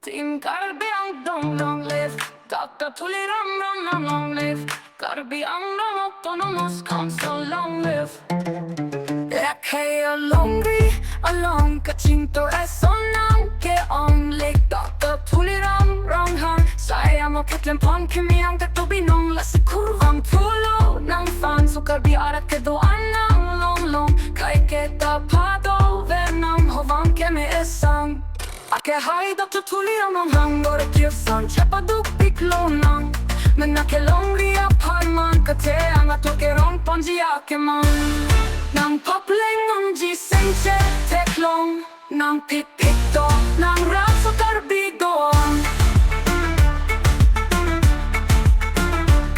Team Karbi ang long live Kakatuliram ram long live Karbi ang autonomous council long live Ekhe along kachinto esonang ke ong lik Kakatuliram rong hang Saya mo kitlen pon kimi ang katubinong Lasi kurvang pulo ng fan So karbi arat kedoan ng long Kay kita pado vernam hovang kemi esang Ake haida tutuliram ang hangor kirsan Chapaduk piklonang Men ake longria parman Kate ang atokerong ponji ake man Nang papleng ang jisenche teklong Nang pipito Nang raso karbidoan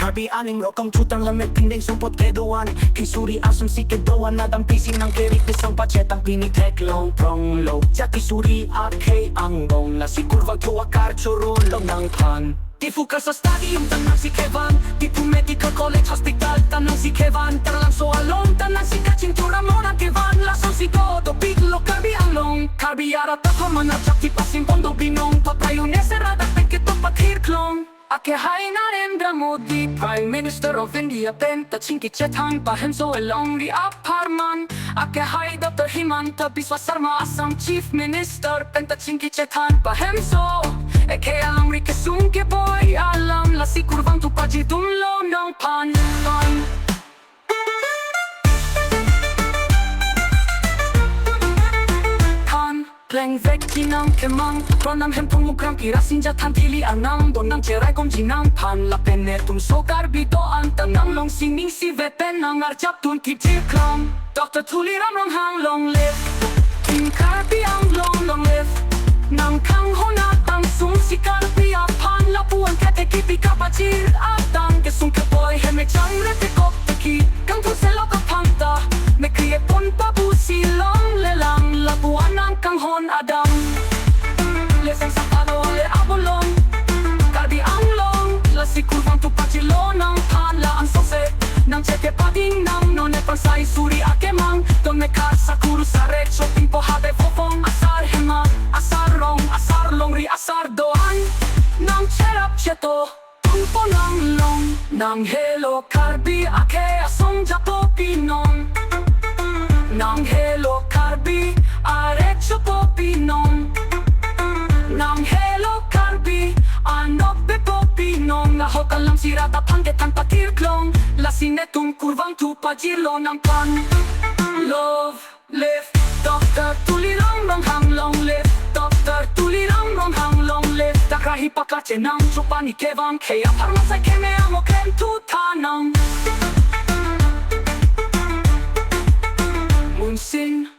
Karbi aning rokang tutang lamit pinding sumpot kedoan Kisuri asong si kedoan Nadang pising ng keritis ang pachetang piniteklong pronglo Jati suri ake anggong Nasi kurvag tuwa karchorolong ng pan Tifuka sa stadium tanang si Kevan Tipu medical college hospital tanang si Kevan Taralang so along tanang si kacintura mo na Kevan Lasong si Dodo biglo karbi along Karbi arat ako manatsak tipasing pondo binong Papayune serada pekito patirklong Ake hai narendra Modi Prime Minister of India Tenta chinki chetang pahemso along the apartment Ake hai Dr. Himanta Biswa Sarma Assam Chief Minister Tenta chinki chetang pahemso Eke alam rike sungke boy alam Lasi kurvang tupaji dumlo ng panon Pleng vekti ng kemang Pronam hempong mukrang kirasin jatan pili anang Donang cerai komji ng pan La penetum so karbido anta Nang long singing si vepen Nang arjap tun kitir klang Dr. Tuliram rong hang long live Team Karbi ang long live Nang kang honat ang sung si Karbi apan Lapuan kete kipi kapajir atang Kesung keboy heme chang rete kok teki Kang tu selo kapanta Me kriye pun babu silong lelang Lapuan ang kang hon adam Leseng sapano le abolong Karbi ang long Lasi kurvang tupachilo ng panla ang sose Nang cheke pading nang none pansay suri akemang Don me kasa kuru sa recho Timpo habe fofong asar hema Asar long ri asar doan Nang cherap cheto Tumpo ng long Nang hello karbi ake asong japo pinong Nang hello karbi arecho po pinong Nang hello karbi anok be po pinong Nahok alam sirata pangketan patirklong Lasinetung kurvang tupajilo ng pan Love, live, Dr. Tuliram rong hang long live Dr. Tuliram rong hang long live Takrahi pakache ng tropa ni Kevan Kaya parmasay keme ang okem tutanang Munsin